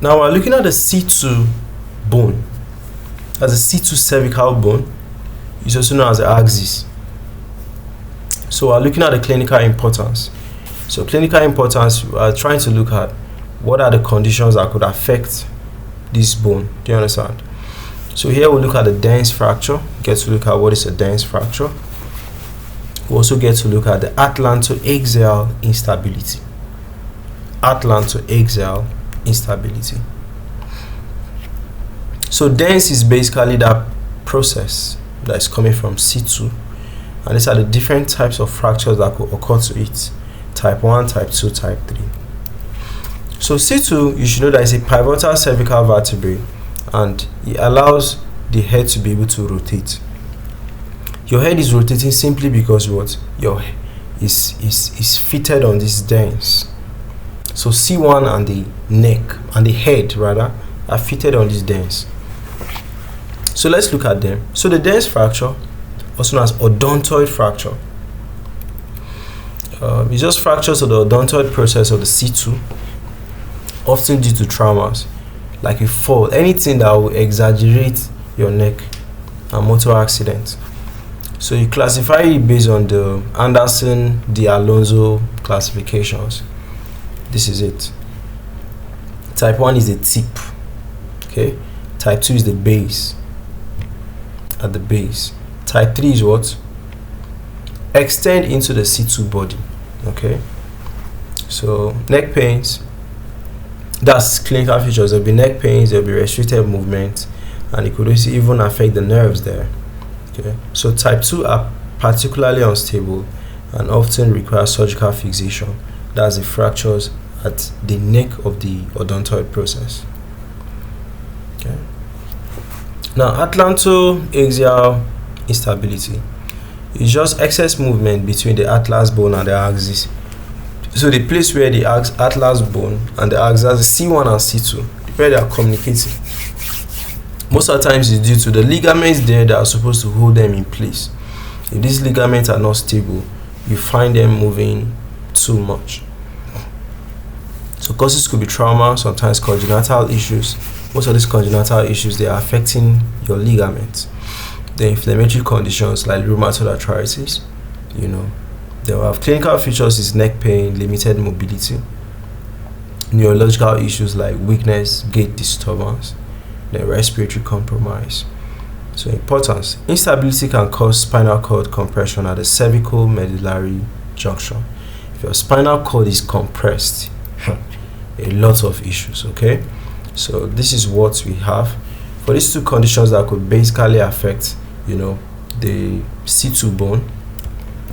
Now we're looking at the C2 bone. As a C2 cervical bone, it's also known as the axis. So we're looking at the clinical importance. So clinical importance, we are trying to look at what are the conditions that could affect this bone. Do you understand? So here we'll look at the dense fracture, get to look at what is a dense fracture. We'll also get to look at the atlantoaxial instability. Atlantoaxial instability. So dense is basically that process that is coming from C2, and these are the different types of fractures that could occur to it: type 1, type 2, type 3. So C2, you should know that it's a pivotal cervical vertebrae, and it allows the head to be able to rotate. Your head is rotating simply because what? Your is fitted on this dens. So C1 and the neck and the head rather are fitted on this dens. So let's look at them. So the dense fracture, also known as odontoid fracture, it's just fractures of the odontoid process of the C2, often due to traumas like a fall, anything that will exaggerate your neck, and motor accident. So you classify it based on the Anderson D'Alonso classifications. This is it. Type 1 is the tip. Okay. Type 2 is the base. At the base. Type 3 is what? Extend into the C2 body. Okay. So neck pains. That's clinical features. There'll be neck pains, there'll be restricted movement, and it could also even affect the nerves there. Okay. So type 2 are particularly unstable and often require surgical fixation. That's the fractures at the neck of the odontoid process. Okay. Now, atlantoaxial instability is just excess movement between the atlas bone and the axis. So the place where the atlas bone and the axis, C1 and C2, where they are communicating, most of the times is due to the ligaments there that are supposed to hold them in place. If these ligaments are not stable, you find them moving too much. So causes could be trauma, sometimes congenital issues. Most of these congenital issues, they are affecting your ligaments. The inflammatory conditions like rheumatoid arthritis, they will have clinical features is neck pain, limited mobility, neurological issues like weakness, gait disturbance, then respiratory compromise. So importance, instability can cause spinal cord compression at the cervical medullary junction. If your spinal cord is compressed, a lot of issues. Okay, so this is what we have for these two conditions that could basically affect the C2 bone.